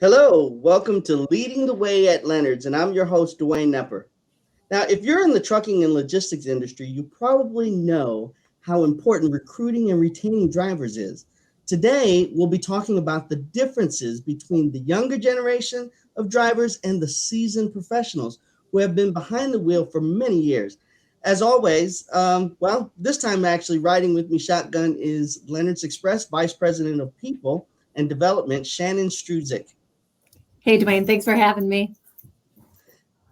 Hello, welcome to Leading the Way at Leonard's, and I'm your host, Dwayne Knepper. Now, if you're in the trucking and logistics industry, you probably know how important recruiting and retaining drivers is. Today, we'll be talking about the differences between the younger generation of drivers and the seasoned professionals who have been behind the wheel for many years. As always, this time actually riding with me shotgun is Leonard's Express Vice President of People and Development, Shannon Struzik. Hey, Dwayne, thanks for having me.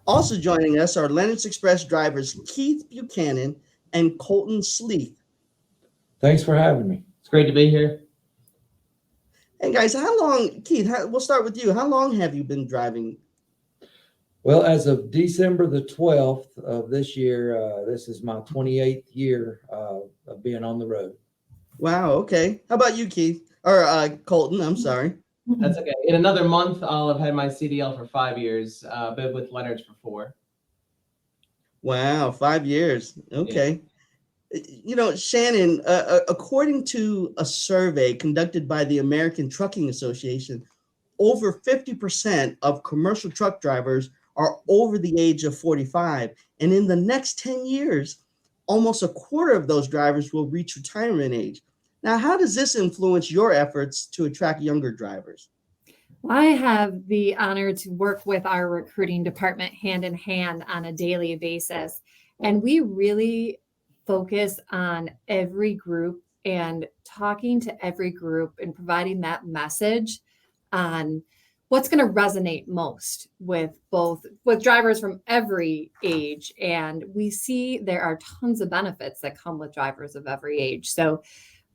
Also joining us are Leonard's Express drivers Keith Buchanan and Kolton Sleeth. Thanks for having me. It's great to be here. Hey guys, Keith, we'll start with you. How long have you been driving? Well, as of December the 12th of this year, this is my 28th year of being on the road. Wow, okay. How about you, Keith? Or Kolton, I'm sorry. That's okay. In another month, I'll have had my CDL for 5 years, been with Leonard's for 4. Wow, 5 years. Okay. Yeah. You know, Shannon, according to a survey conducted by the American Trucking Association, over 50% of commercial truck drivers are over the age of 45. And in the next 10 years, almost a quarter of those drivers will reach retirement age. Now, how does this influence your efforts to attract younger drivers? Well, I have the honor to work with our recruiting department hand in hand on a daily basis. And we really focus on every group and talking to every group and providing that message on what's going to resonate most with drivers from every age. And we see there are tons of benefits that come with drivers of every age. So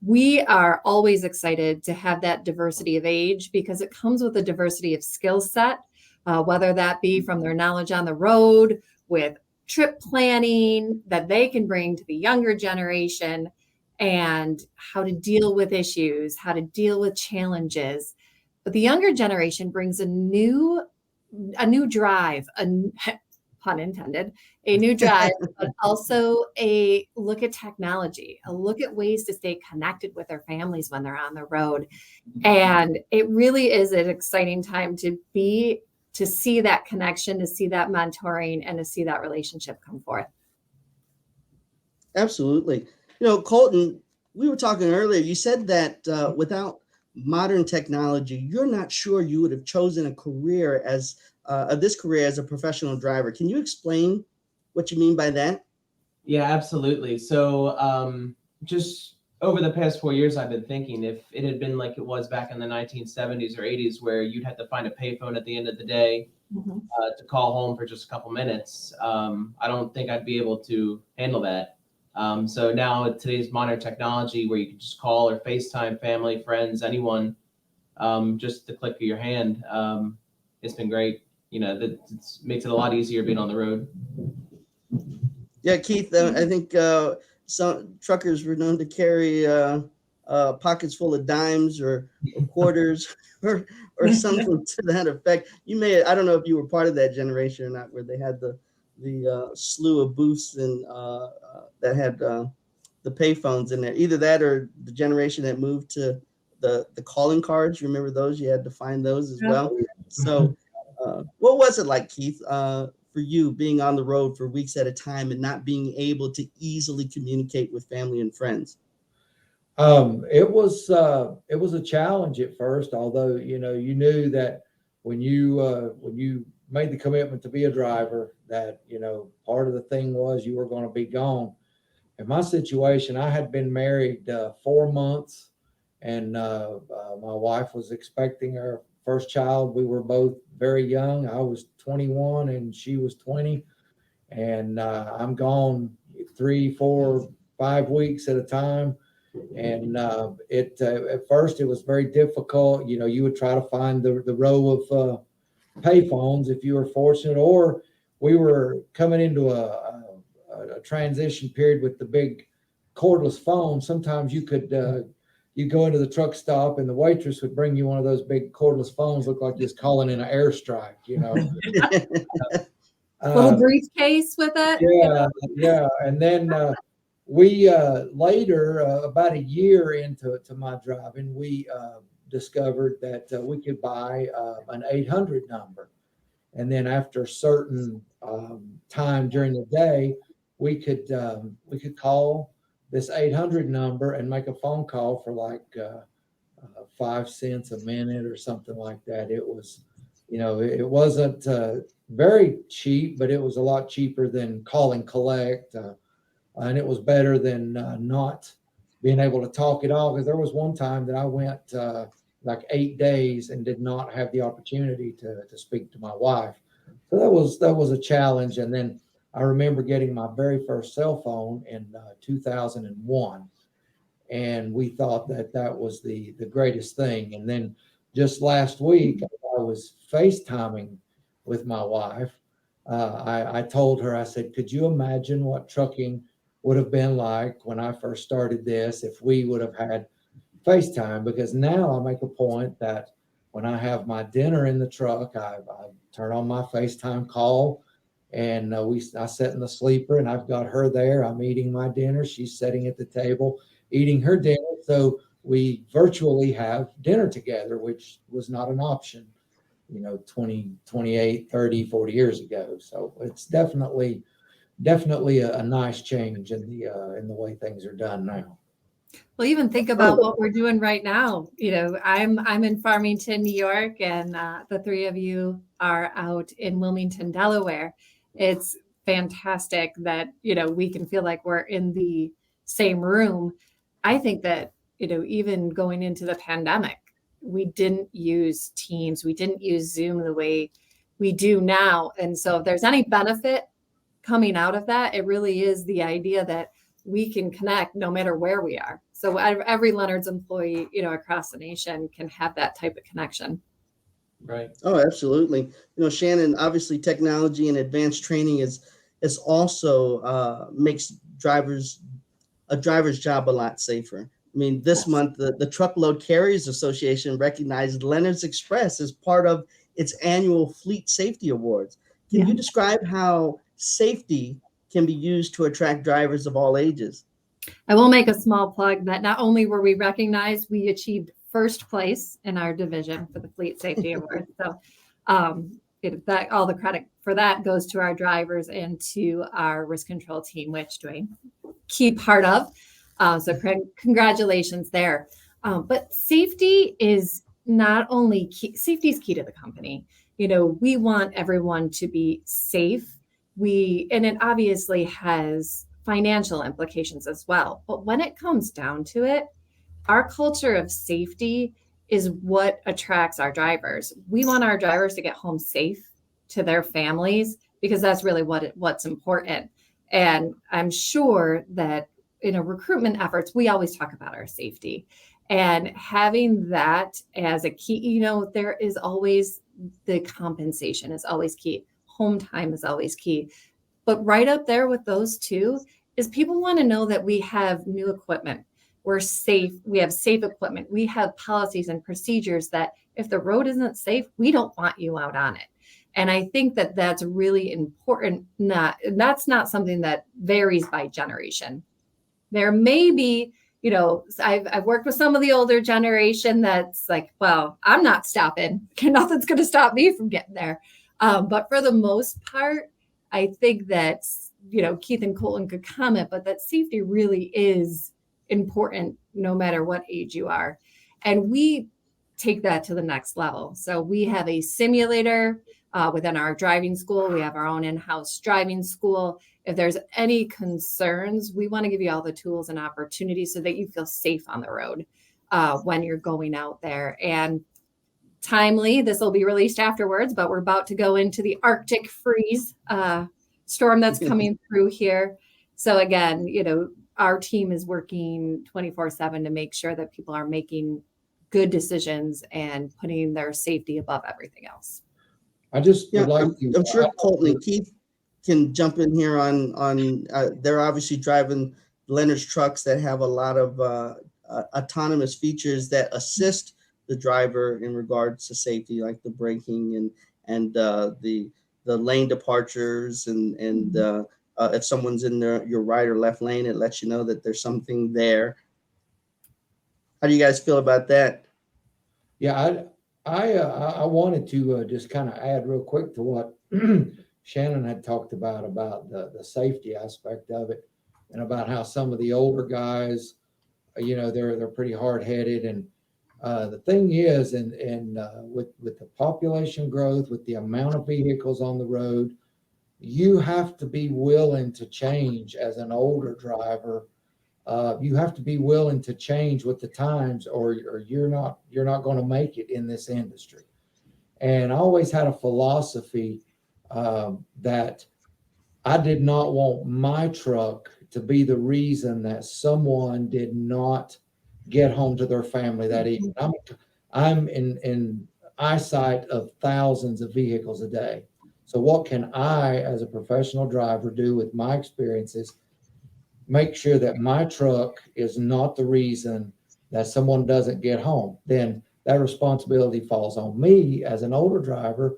we are always excited to have that diversity of age because it comes with a diversity of skill set, whether that be from their knowledge on the road, with trip planning that they can bring to the younger generation, and how to deal with issues, how to deal with challenges. But the younger generation brings a new drive, pun intended, a new drive, but also a look at technology, a look at ways to stay connected with their families when they're on the road. And it really is an exciting time to see that connection, to see that mentoring, and to see that relationship come forth. Absolutely. You know, Kolton, we were talking earlier, you said that without modern technology, you're not sure you would have chosen this career as a professional driver. Can you explain what you mean by that? Yeah, absolutely. So just over the past 4 years, I've been thinking if it had been like it was back in the 1970s or 80s, where you'd have to find a payphone at the end of the day to call home for just a couple minutes, I don't think I'd be able to handle that. So now today's modern technology where you can just call or FaceTime family, friends, anyone, just the click of your hand, it's been great. You know, that makes it a lot easier being on the road. Yeah, Keith, I think some truckers were known to carry pockets full of dimes or quarters or something to that effect. I don't know if you were part of that generation or not, where they had the slew of booths and that had the payphones in there. Either that or the generation that moved to the calling cards. You remember those? You had to find those as well. So what was it like, Keith, for you being on the road for weeks at a time and not being able to easily communicate with family and friends? It was a challenge at first, although, you knew that when you made the commitment to be a driver, that, part of the thing was you were going to be gone. In my situation, I had been married 4 months, and my wife was expecting her first child. We were both very young. I was 21 and she was 20, and I'm gone 3, 4, 5 weeks at a time. And at first it was very difficult. You would try to find the row of payphones if you were fortunate, or we were coming into a transition period with the big cordless phone. Sometimes you could you go into the truck stop and the waitress would bring you one of those big cordless phones, look like just calling in an airstrike, Little briefcase with it. Yeah. And then we later, about a year into my driving, we discovered that we could buy an 800 number. And then after a certain time during the day, we could call this 800 number and make a phone call for like 5 cents a minute or something like that. It was, it wasn't very cheap, but it was a lot cheaper than call and collect. And it was better than not being able to talk at all. Because there was one time that I went like 8 days and did not have the opportunity to speak to my wife. So that was a challenge. And then I remember getting my very first cell phone in 2001. And we thought that was the greatest thing. And then just last week, I was FaceTiming with my wife. I told her, I said, could you imagine what trucking would have been like when I first started this if we would have had FaceTime? Because now I make a point that when I have my dinner in the truck, I turn on my FaceTime call, and I sit in the sleeper, and I've got her there. I'm eating my dinner. She's sitting at the table eating her dinner. So we virtually have dinner together, which was not an option, 20, 28, 30, 40 years ago. So it's definitely a nice change in the way things are done now. Well, even think about what we're doing right now. I'm in Farmington, New York, and the three of you are out in Wilmington, Delaware. It's fantastic that, we can feel like we're in the same room. I think that, even going into the pandemic, we didn't use Teams. We didn't use Zoom the way we do now. And so if there's any benefit coming out of that, it really is the idea that we can connect no matter where we are. So every Leonard's employee, across the nation can have that type of connection. Right. Oh, absolutely. Shannon, obviously technology and advanced training is also makes a driver's job a lot safer. I mean, this month, the Truckload Carriers Association recognized Leonard's Express as part of its annual Fleet Safety Awards. Can you describe how safety can be used to attract drivers of all ages? I will make a small plug that not only were we recognized, we achieved first place in our division for the Fleet Safety Award. So all the credit for that goes to our drivers and to our risk control team, which Dwayne, key part of. So congratulations there. But safety is not only key, safety is key to the company. We want everyone to be safe. And it obviously has financial implications as well. But when it comes down to it, our culture of safety is what attracts our drivers. We want our drivers to get home safe to their families because that's really what's important. And I'm sure that in a recruitment efforts, we always talk about our safety and having that as a key, there is always the compensation is always key. Home time is always key. But right up there with those two is people want to know that we have new equipment. We're safe. We have safe equipment. We have policies and procedures that if the road isn't safe, we don't want you out on it. And I think that that's really important. That's not something that varies by generation. There may be, I've worked with some of the older generation that's like, well, I'm not stopping. Nothing's going to stop me from getting there. But for the most part, I think that, Keith and Kolton could comment, but that safety really is important no matter what age you are. And we take that to the next level. So we have a simulator within our driving school. We have our own in-house driving school. If there's any concerns, we want to give you all the tools and opportunities so that you feel safe on the road when you're going out there. And timely, this will be released afterwards, but we're about to go into the Arctic freeze storm that's coming through here. So again, our team is working 24/7 to make sure that people are making good decisions and putting their safety above everything else. I just would like to. I'm sure Kolton and Keith can jump in here on they're obviously driving Leonard's trucks that have a lot of autonomous features that assist the driver in regards to safety, like the braking and the lane departures and if someone's in your right or left lane, it lets you know that there's something there. How do you guys feel about that? Yeah, I wanted to just kind of add real quick to what Shannon had talked about the safety aspect of it, and about how some of the older guys, they're pretty hard headed. And the thing is, and with the population growth, with the amount of vehicles on the road, you have to be willing to change as an older driver. You have to be willing to change with the times, or you're not going to make it in this industry. And I always had a philosophy that I did not want my truck to be the reason that someone did not get home to their family that evening. I'm in eyesight of thousands of vehicles a day. So what can I, as a professional driver, do with my experiences? Make sure that my truck is not the reason that someone doesn't get home. Then that responsibility falls on me as an older driver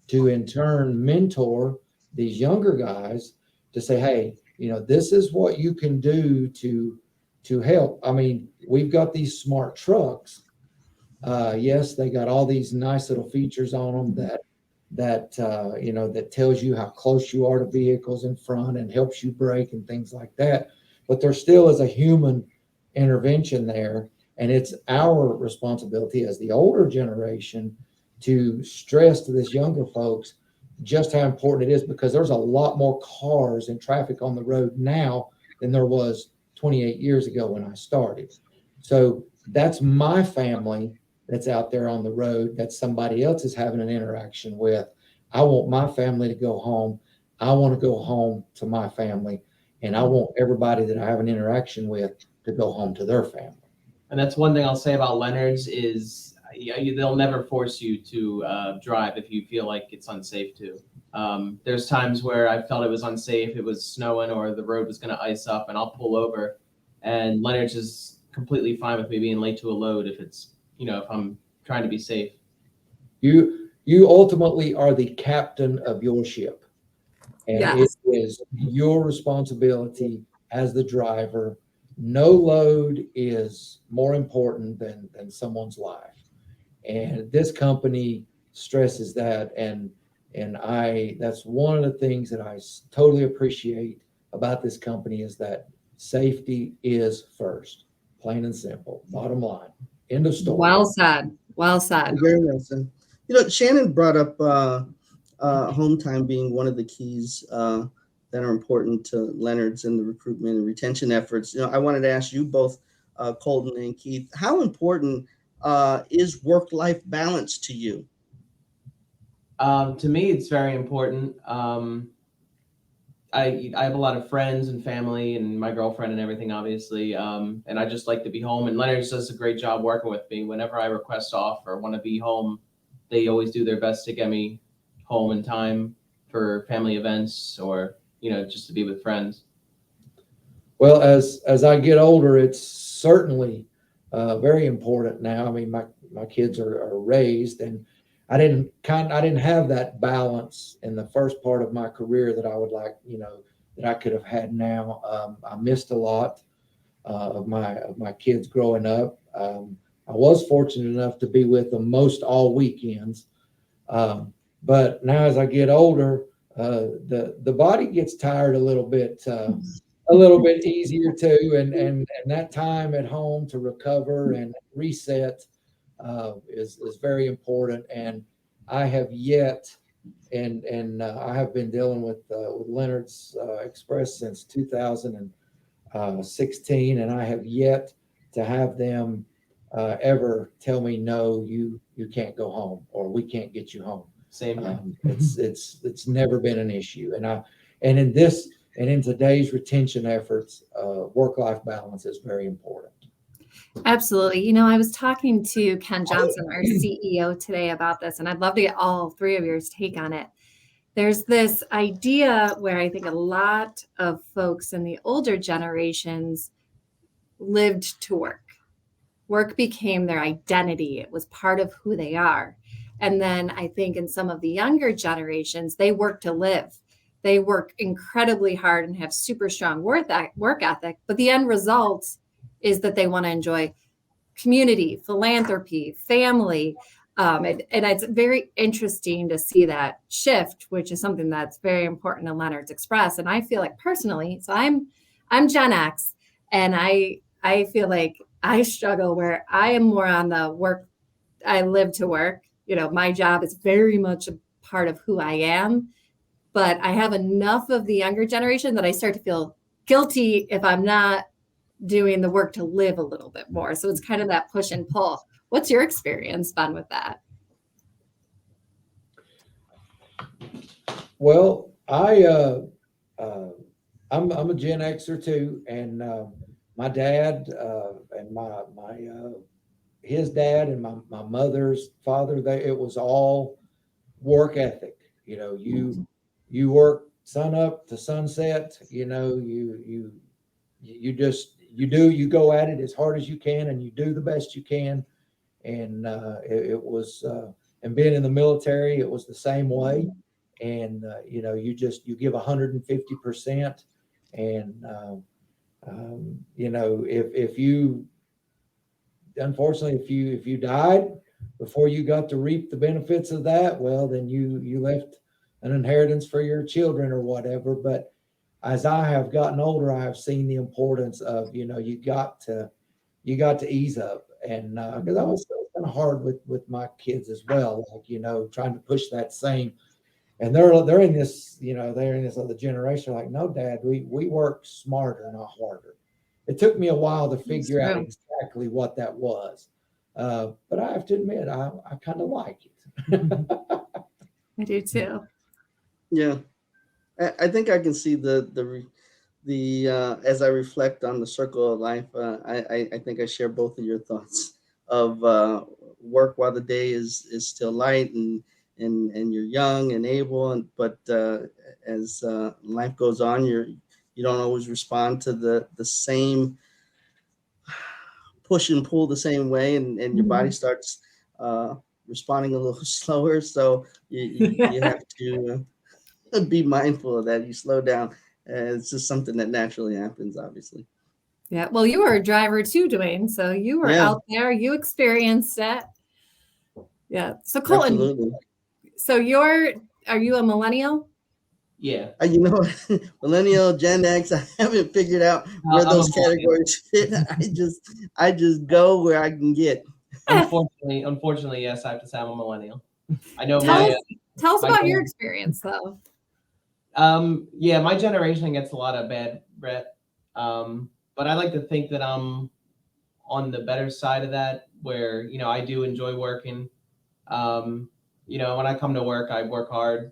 to in turn mentor these younger guys to say, hey, this is what you can do to help. I mean, we've got these smart trucks. Yes, they got all these nice little features on them that tells you how close you are to vehicles in front and helps you brake and things like that. But there still is a human intervention there. And it's our responsibility as the older generation to stress to this younger folks just how important it is, because there's a lot more cars and traffic on the road now than there was 28 years ago when I started. So that's my family that's out there on the road that somebody else is having an interaction with. I want my family to go home. I want to go home to my family. And I want everybody that I have an interaction with to go home to their family. And that's one thing I'll say about Leonard's is they'll never force you to drive if you feel like it's unsafe to. There's times where I felt it was unsafe, it was snowing or the road was going to ice up, and I'll pull over. And Leonard's is completely fine with me being late to a load if it's, if I'm trying to be safe. You ultimately are the captain of your ship. And yes, it is your responsibility as the driver. No load is more important than someone's life. And this company stresses that. And that's one of the things that I totally appreciate about this company is that safety is first, plain and simple, bottom line, end of story. Well said. Well said. Very well said. Shannon brought up home time being one of the keys that are important to Leonard's and the recruitment and retention efforts. I wanted to ask you both, Kolton and Keith, how important is work-life balance to you? To me, it's very important. I have a lot of friends and family and my girlfriend and everything, obviously. And I just like to be home. And Leonard does a great job working with me. Whenever I request off or want to be home, they always do their best to get me home in time for family events or, just to be with friends. Well, as I get older, it's certainly very important now. I mean, my kids are raised, and I didn't have that balance in the first part of my career that I would like, that I could have had now. I missed a lot of my kids growing up. I was fortunate enough to be with them most all weekends. But now as I get older, the body gets tired a little bit easier too. And that time at home to recover and reset is very important. And I have yet, and I have been dealing with Leonard's Express since 2016, and I have yet to have them ever tell me, no, you can't go home, or we can't get you home. Same. It's never been an issue. And in today's retention efforts, work-life balance is very important. Absolutely. I was talking to Ken Johnson, our CEO, today about this, and I'd love to get all three of yours take on it. There's this idea where I think a lot of folks in the older generations lived to work. Work became their identity. It was part of who they are. And then I think in some of the younger generations, they work to live. They work incredibly hard and have super strong work ethic, but the end result is that they want to enjoy community, philanthropy, family. And it's very interesting to see that shift, which is something that's very important in Leonard's Express. And I feel like personally, so I'm Gen X, and I feel like I struggle where I am more on the work. I live to work. My job is very much a part of who I am, but I have enough of the younger generation that I start to feel guilty if I'm not doing the work to live a little bit more. So it's kind of that push and pull. What's your experience been with that? Well, I'm a Gen Xer too, and my dad and my his dad and my mother's father, it was all work ethic. You work sun up to sunset. You go at it as hard as you can, and you do the best you can. And it was, and being in the military, it was the same way. And you give 150%. And if you, unfortunately, if you died before you got to reap the benefits of that, well, then you left an inheritance for your children or whatever. But as I have gotten older, I have seen the importance of, you got to ease up. And because I was kind of hard with my kids as well, like, trying to push that same, and they're in this, they're in this other generation, like, no, Dad, we work smarter, not harder. It took me a while to figure out exactly what that was. But I have to admit, I kind of like it. I do too. Yeah. I think I can see the as I reflect on the circle of life, I think I share both of your thoughts of work while the day is still light and you're young and able, but as life goes on, you don't always respond to the same push and pull the same way, and your body starts responding a little slower. So you have to be mindful of that. You slow down. It's just something that naturally happens, obviously. Yeah. Well, you were a driver too, Dwayne. So you were out there, you experienced it. Yeah. So Kolton, absolutely. So are you a millennial? Yeah. Millennial, Gen X, I haven't figured out where those categories fit. I just go where I can get. Unfortunately, yes, I have to say I'm a millennial. I know. Tell us about your experience, though. Yeah, my generation gets a lot of bad rep, but I like to think that I'm on the better side of that, where I do enjoy working. When I come to work, I work hard.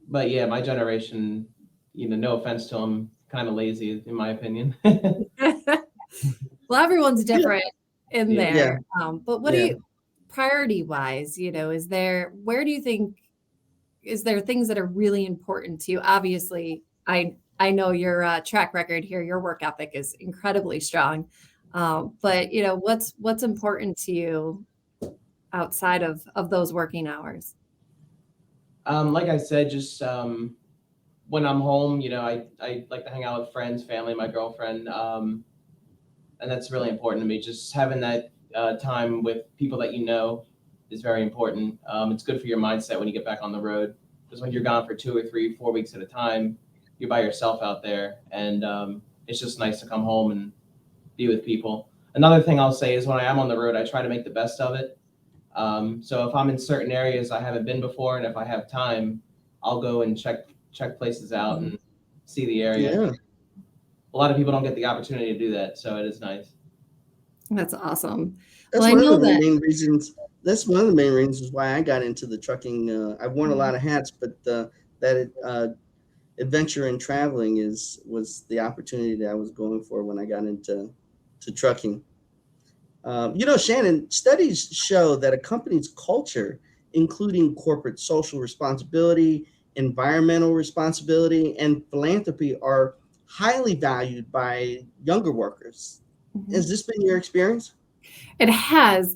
But yeah, my generation, no offense to them, kind of lazy in my opinion. Well, everyone's different in there. Yeah. But what do you, priority wise, is there things that are really important to you? Obviously, I know your track record here, your work ethic is incredibly strong. But what's important to you outside of those working hours? Like I said, just when I'm home, I like to hang out with friends, family, my girlfriend, and that's really important to me. Just having that time with people that is very important. It's good for your mindset when you get back on the road, because when you're gone for 2 or 3, 4 weeks at a time, you're by yourself out there, and it's just nice to come home and be with people. Another thing I'll say is when I am on the road, I try to make the best of it. So if I'm in certain areas I haven't been before, and if I have time, I'll go and check places out and see the area. Yeah. A lot of people don't get the opportunity to do that, so it is nice. That's awesome. That's one of the main reasons. That's one of the main reasons why I got into the trucking. I've worn a lot of hats, but that adventure in traveling was the opportunity that I was going for when I got into trucking. Shannon, studies show that a company's culture, including corporate social responsibility, environmental responsibility, and philanthropy, are highly valued by younger workers. Mm-hmm. Has this been your experience? It has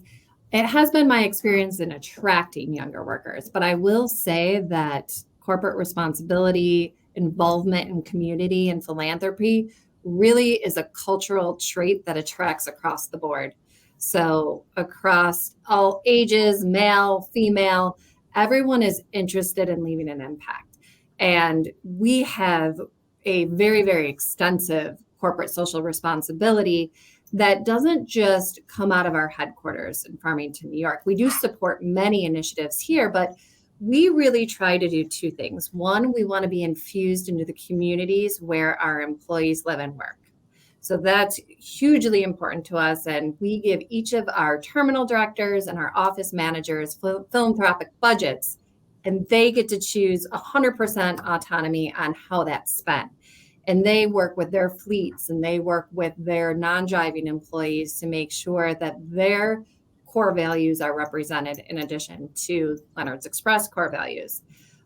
been my experience in attracting younger workers, but I will say that corporate responsibility, involvement in community and philanthropy really is a cultural trait that attracts across the board. So across all ages, male, female, everyone is interested in leaving an impact. And we have a very, very extensive corporate social responsibility that doesn't just come out of our headquarters in Farmington, New York. We do support many initiatives here, but we really try to do two things. One, we want to be infused into the communities where our employees live and work. So that's hugely important to us. And we give each of our terminal directors and our office managers philanthropic budgets, and they get to choose 100% autonomy on how that's spent. And they work with their fleets and they work with their non-driving employees to make sure that their core values are represented in addition to Leonard's Express core values.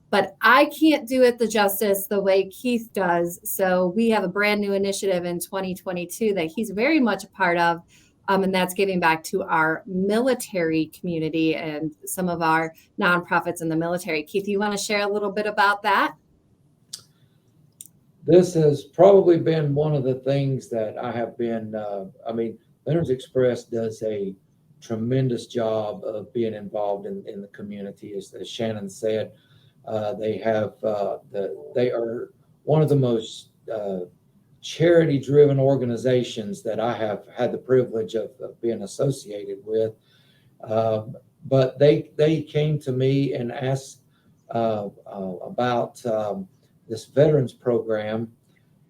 But I can't do it the justice the way Keith does. So we have a brand new initiative in 2022 that he's very much a part of. And that's giving back to our military community and some of our nonprofits in the military. Keith, you want to share a little bit about that? This has probably been one of the things that I have been, Leonard's Express does a tremendous job of being involved in the community. As Shannon said, they are one of the most charity-driven organizations that I have had the privilege of being associated with. But they came to me and asked about this veterans program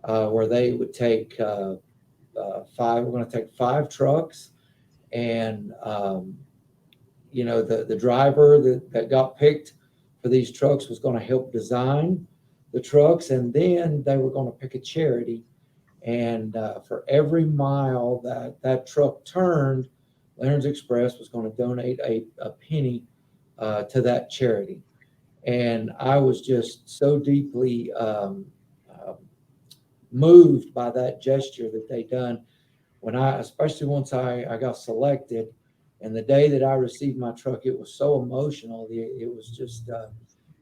where they would take we're going to take 5 trucks, and the driver that got picked for these trucks was going to help design the trucks, and then they were going to pick a charity, and for every mile that truck turned, Leonard's Express was going to donate a penny to that charity. And I was just so deeply moved by that gesture that they done especially once I got selected, and the day that I received my truck, it was so emotional. It was just, it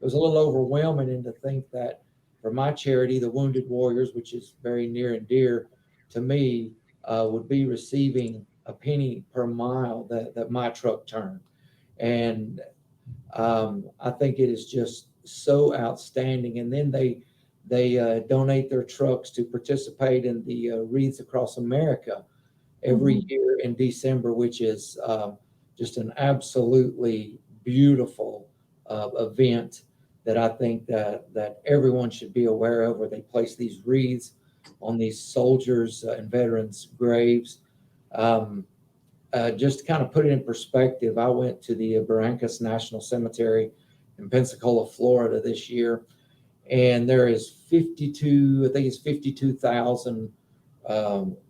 was a little overwhelming, and to think that for my charity, the Wounded Warriors, which is very near and dear to me, would be receiving a penny per mile that my truck turned. And I think it is just so outstanding. And then they donate their trucks to participate in the Wreaths Across America every year in December, which is just an absolutely beautiful event that I think that everyone should be aware of, where they place these wreaths on these soldiers and veterans' graves. Just to kind of put it in perspective, I went to the Barrancas National Cemetery in Pensacola, Florida this year, and there is 52,000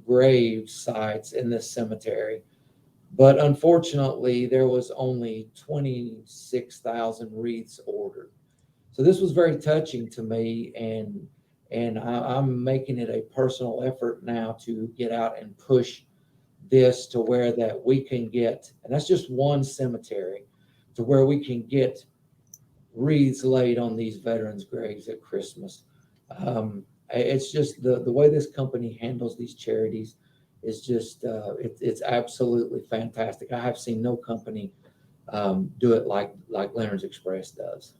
grave sites in this cemetery. But unfortunately, there was only 26,000 wreaths ordered. So this was very touching to me, and I'm making it a personal effort now to get out and push this to where that we can get, and that's just one cemetery, to where we can get wreaths laid on these veterans' graves at Christmas. It's just the way this company handles these charities is just it's absolutely fantastic. I have seen no company do it like Leonard's Express does.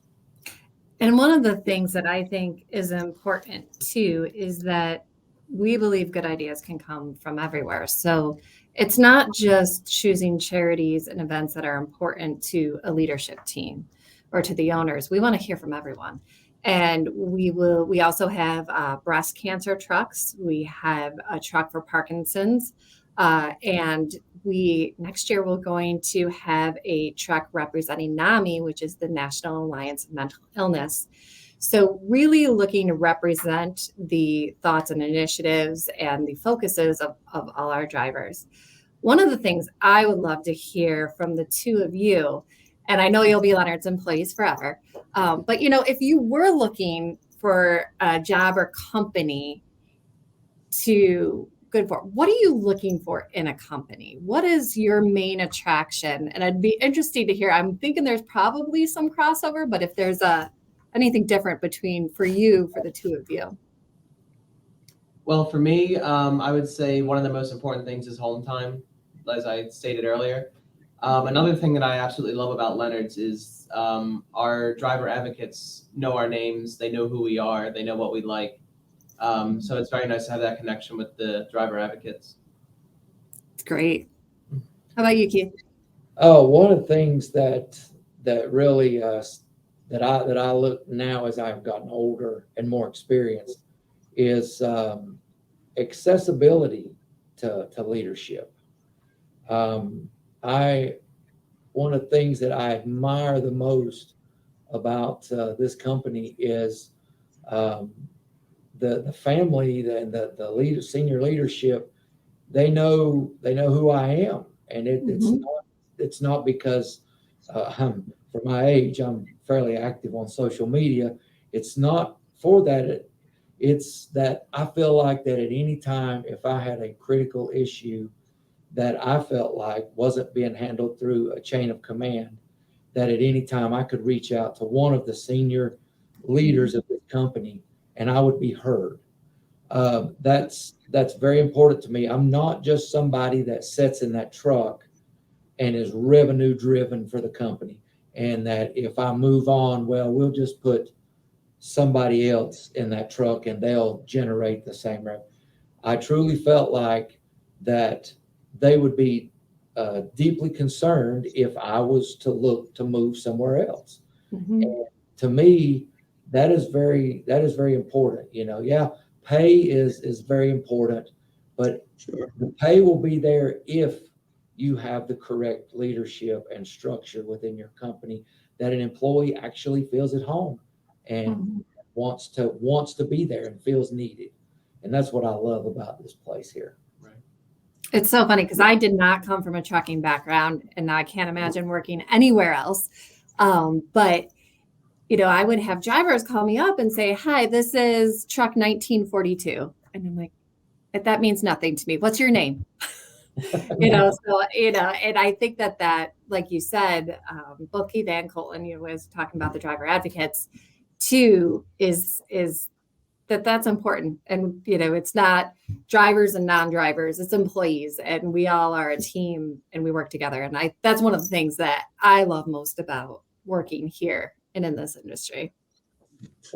And one of the things that I think is important too is that we believe good ideas can come from everywhere. So it's not just choosing charities and events that are important to a leadership team or to the owners. We want to hear from everyone. And we also have breast cancer trucks. We have a truck for Parkinson's. And next year we're going to have a truck representing NAMI, which is the National Alliance of Mental Illness. So really looking to represent the thoughts and initiatives and the focuses of all our drivers. One of the things I would love to hear from the two of you, and I know you'll be Leonard's employees forever, but if you were looking for a job or company what are you looking for in a company? What is your main attraction? And I'd be interested to hear. I'm thinking there's probably some crossover, but if there's an anything different for the two of you? Well, for me, I would say one of the most important things is home time, as I stated earlier. Another thing that I absolutely love about Leonard's is our driver advocates know our names, they know who we are, they know what we like. So it's very nice to have that connection with the driver advocates. It's great. How about you, Keith? Oh, one of the things that really that I look now as I've gotten older and more experienced is accessibility to leadership. One of the things that I admire the most about this company is the family and the senior leadership. They know who I am, and it's not because for my age I'm fairly active on social media. It's not for that. It's that I feel like that at any time, if I had a critical issue that I felt like wasn't being handled through a chain of command, that at any time I could reach out to one of the senior leaders of this company and I would be heard. That's very important to me. I'm not just somebody that sits in that truck and is revenue driven for the company, and that if I move on, well, we'll just put somebody else in that truck and they'll generate the same revenue. I truly felt like that they would be deeply concerned if I was to look to move somewhere else. Mm-hmm. And to me, that is very important. Yeah, pay is very important, but Sure. the pay will be there if you have the correct leadership and structure within your company, that an employee actually feels at home and wants to be there and feels needed. And that's what I love about this place here. It's so funny because I did not come from a trucking background, and I can't imagine working anywhere else. But I would have drivers call me up and say, "Hi, this is truck 1942," and I'm like, "That means nothing to me. What's your name?" And I think that, like you said, both Keith and Kolton, was talking about the driver advocates too, is that's important. And, it's not drivers and non-drivers, it's employees, and we all are a team and we work together. And that's one of the things that I love most about working here and in this industry.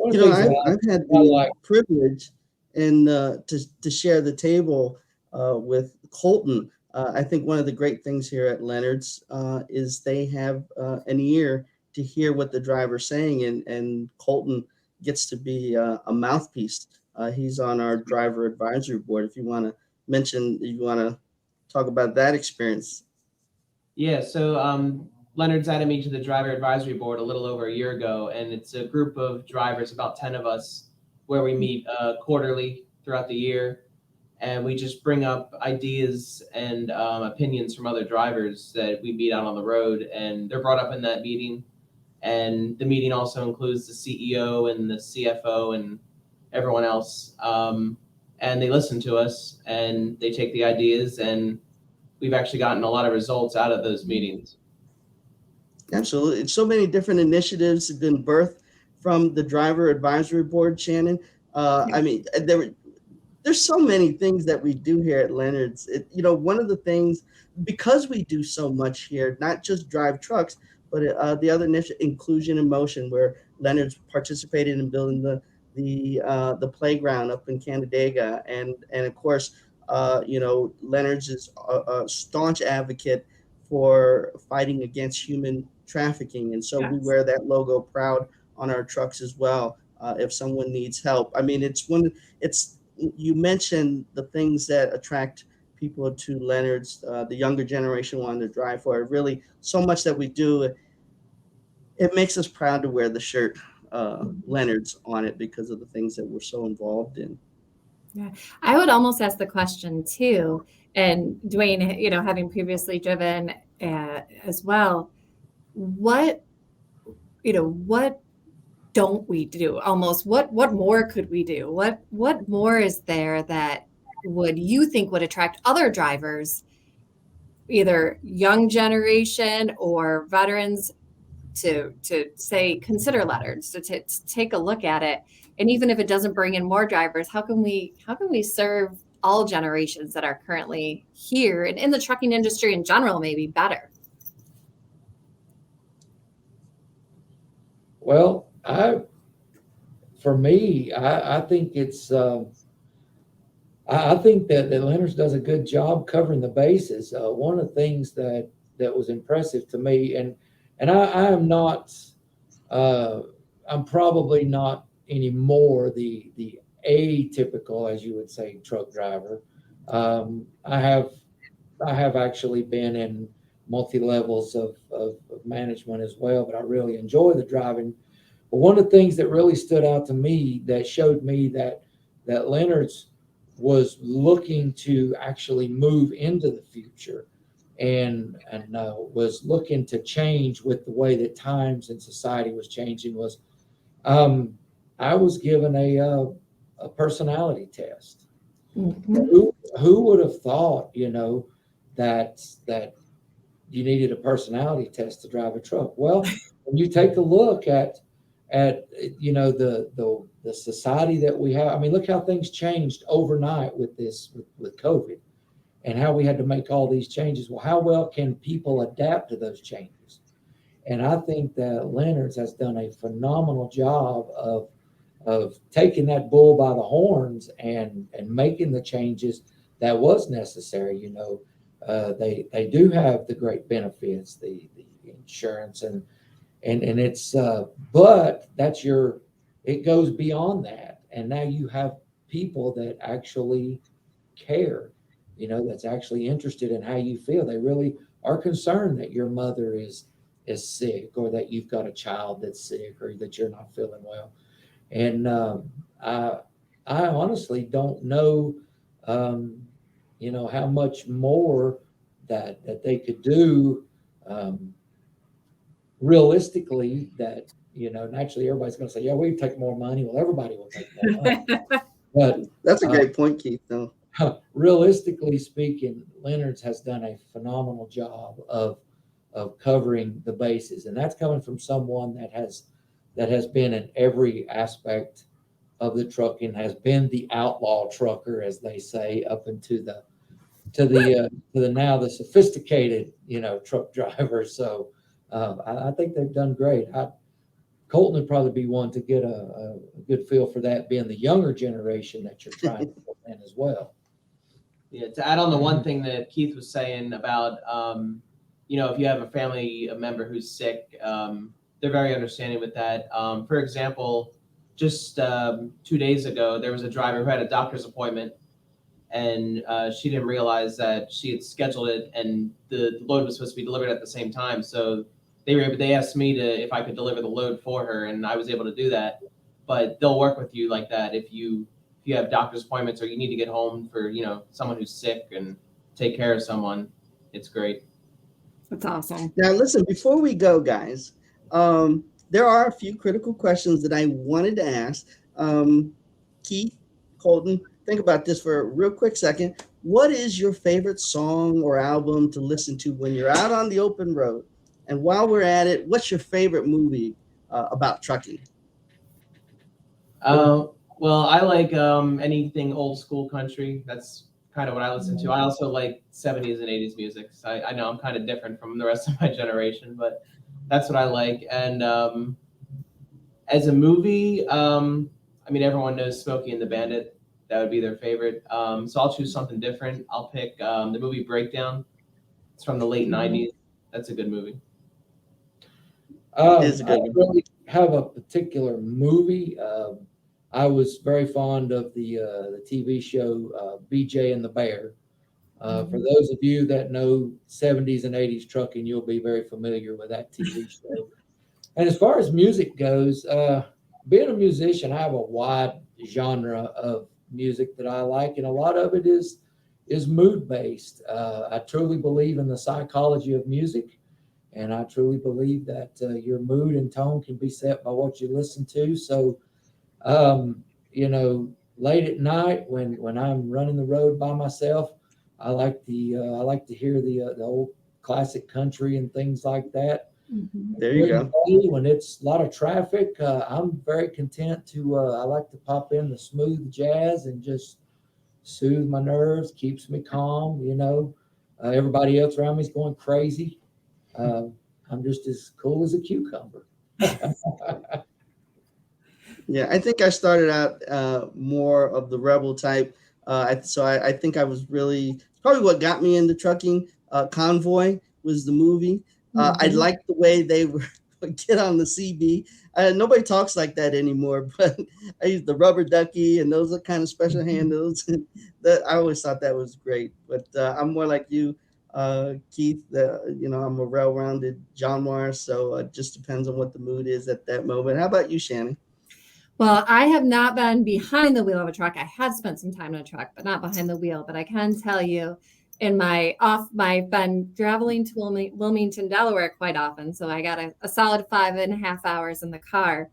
I've had the privilege and to share the table with Kolton. I think one of the great things here at Leonard's is they have an ear to hear what the driver's saying, and Kolton gets to be a mouthpiece. He's on our driver advisory board. If you want to talk about that experience. Yeah, so Leonard's added me to the driver advisory board a little over a year ago, and it's a group of drivers, about 10 of us, where we meet quarterly throughout the year, and we just bring up ideas and opinions from other drivers that we meet out on the road, and they're brought up in that meeting. And the meeting also includes the CEO and the CFO and everyone else. And they listen to us and they take the ideas, and we've actually gotten a lot of results out of those meetings. Absolutely. So many different initiatives have been birthed from the driver advisory board, Shannon. I mean, there's so many things that we do here at Leonard's. One of the things, because we do so much here, not just drive trucks, but the other initiative, Inclusion in Motion, where Leonard's participated in building the playground up in Canandaigua, and of course, Leonard's is a staunch advocate for fighting against human trafficking, and so we wear that logo proud on our trucks as well. If someone needs help, I mean, you mentioned the things that attract people to Leonard's, the younger generation wanting to drive for it. Really, so much that we do. It makes us proud to wear the shirt Leonard's on it because of the things that we're so involved in. Yeah, I would almost ask the question too, and Dwayne, having previously driven as well, what don't we do? Almost what more could we do? What more is there that you think would attract other drivers, either young generation or veterans, to say, consider Leonard, so to take a look at it. And even if it doesn't bring in more drivers, how can we serve all generations that are currently here and in the trucking industry in general, maybe better? Well, for me, I think it's I think that Leonard does a good job covering the bases. One of the things that was impressive to me, and I am not, I'm probably not anymore the atypical, as you would say, truck driver. I have actually been in multi levels of management as well, but I really enjoy the driving. But one of the things that really stood out to me, that showed me that Leonard's was looking to actually move into the future, and was looking to change with the way that times and society was changing, was I was given a personality test. Mm-hmm. Who would have thought, that you needed a personality test to drive a truck? Well, when you take a look at the society that we have, I mean, look how things changed overnight with COVID, and how we had to make all these changes. Well, how well can people adapt to those changes? And I think that Leonard's has done a phenomenal job of taking that bull by the horns and making the changes that was necessary. They do have the great benefits, the insurance, and it's but it goes beyond that. And now you have people that actually care, that's actually interested in how you feel. They really are concerned that your mother is sick, or that you've got a child that's sick, or that you're not feeling well. And I honestly don't know, how much more that they could do. Realistically, that naturally everybody's going to say, yeah, we take more money. Well, everybody will take more money. But That's a great point, Keith, though. Realistically speaking, Leonard's has done a phenomenal job of covering the bases, and that's coming from someone that has been in every aspect of the trucking, has been the outlaw trucker, as they say, up into the now the sophisticated truck drivers. So I think they've done great. Kolton would probably be one to get a good feel for that, being the younger generation that you're trying to put in as well. Yeah, to add on the one thing that Keith was saying about, if you have a family member who's sick, they're very understanding with that. For example, just 2 days ago, there was a driver who had a doctor's appointment, and she didn't realize that she had scheduled it, and the load was supposed to be delivered at the same time. So they asked me if I could deliver the load for her, and I was able to do that. But they'll work with you like that if you have doctor's appointments, or you need to get home for someone who's sick and take care of someone. It's great. That's awesome. Now, listen, before we go, guys, there are a few critical questions that I wanted to ask. Keith, Kolton, think about this for a real quick second. What is your favorite song or album to listen to when you're out on the open road? And while we're at it, what's your favorite movie about trucking? Well, I like anything old school country. That's kind of what I listen to. I also like 70s and 80s music. So I know I'm kind of different from the rest of my generation, but that's what I like. And as a movie, everyone knows Smokey and the Bandit. That would be their favorite. So I'll choose something different. I'll pick the movie Breakdown. It's from the late 90s. That's a good movie. I don't really have a particular movie. I was very fond of the TV show BJ and the Bear. For those of you that know 70s and 80s trucking, you'll be very familiar with that TV show. And as far as music goes, being a musician, I have a wide genre of music that I like, and a lot of it is mood based. I truly believe in the psychology of music, and I truly believe that your mood and tone can be set by what you listen to. So, late at night when I'm running the road by myself, I like to hear the old classic country and things like that. There you go. When it's a lot of traffic, I'm very content to, I like to pop in the smooth jazz and just soothe my nerves, keeps me calm, everybody else around me is going crazy. I'm just as cool as a cucumber. Yeah, I think I started out more of the rebel type. So I think I was really probably what got me into trucking. Convoy was the movie. I liked the way they would get on the CB. Nobody talks like that anymore, but I used the rubber ducky and those are kind of special handles. I always thought that was great. But I'm more like you, Keith. I'm a well-rounded genre, so it just depends on what the mood is at that moment. How about you, Shannon? Well, I have not been behind the wheel of a truck. I have spent some time in a truck, but not behind the wheel. But I can tell you, I've been traveling to Wilmington, Delaware quite often. So I got a solid 5.5 hours in the car.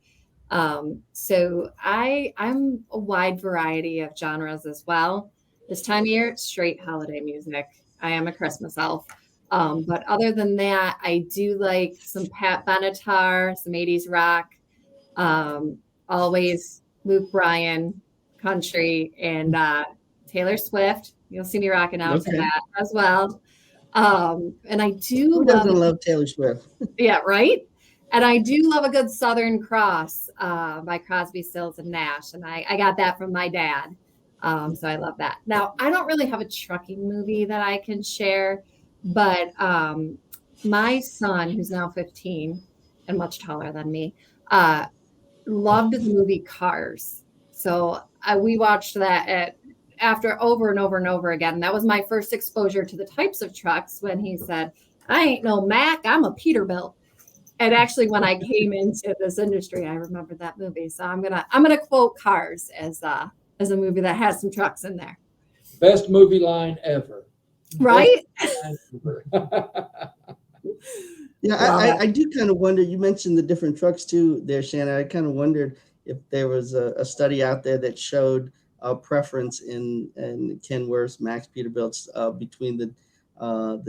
So I'm a wide variety of genres as well. This time of year, straight holiday music. I am a Christmas elf. But other than that, I do like some Pat Benatar, some 80s rock. Always Luke Bryan, country, and Taylor Swift. You'll see me rocking out to that as well. And I do Who doesn't love Taylor Swift? Yeah, right. And I do love a good Southern Cross by Crosby, Stills, and Nash. And I got that from my dad. So I love that. Now, I don't really have a trucking movie that I can share, but my son, who's now 15 and much taller than me, loved the movie Cars. So we watched that after over and over and over again. And that was my first exposure to the types of trucks when he said, I ain't no Mack, I'm a Peterbilt. And actually, when I came into this industry, I remembered that movie. So I'm gonna quote Cars as a movie that has some trucks in there. Best movie line ever. Right? Yeah, I do kind of wonder, you mentioned the different trucks too there, Shannon. I kind of wondered if there was a study out there that showed a preference in Kenworths, Max Peterbilts between the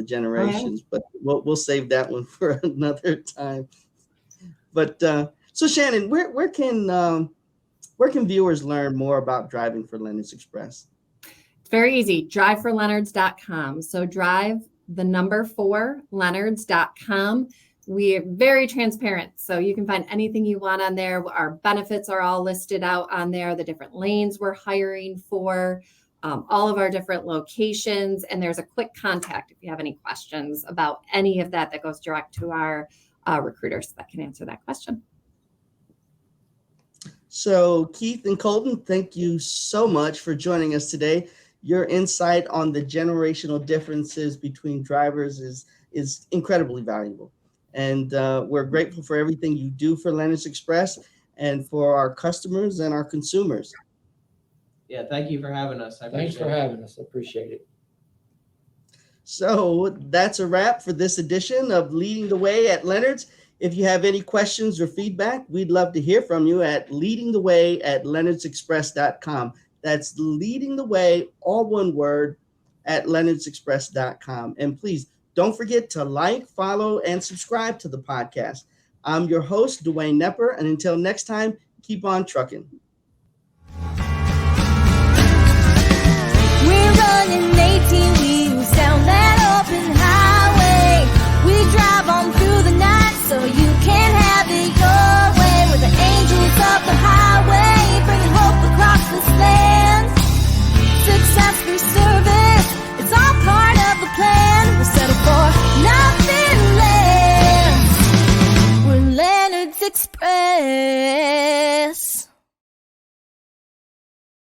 generations, but we'll save that one for another time. But so Shannon, where can viewers learn more about driving for Leonard's Express? It's very easy. driveforleonards.com. So drive the number 4 leonards.com. We're very transparent. So you can find anything you want on there. Our benefits are all listed out on there, the different lanes we're hiring for, all of our different locations. And there's a quick contact if you have any questions about any of that goes direct to our recruiters that can answer that question. So Keith and Kolton, thank you so much for joining us today. Your insight on the generational differences between drivers is incredibly valuable. And we're grateful for everything you do for Leonard's Express and for our customers and our consumers. Yeah, thank you for having us. Thanks for having us. I appreciate it. So that's a wrap for this edition of Leading the Way at Leonard's. If you have any questions or feedback, we'd love to hear from you at leadingtheway@leonardsexpress.com. That's leading the way, all one word, at leonardsexpress.com. And please don't forget to like, follow, and subscribe to the podcast. I'm your host, Dwayne Knepper. And until next time, keep on trucking.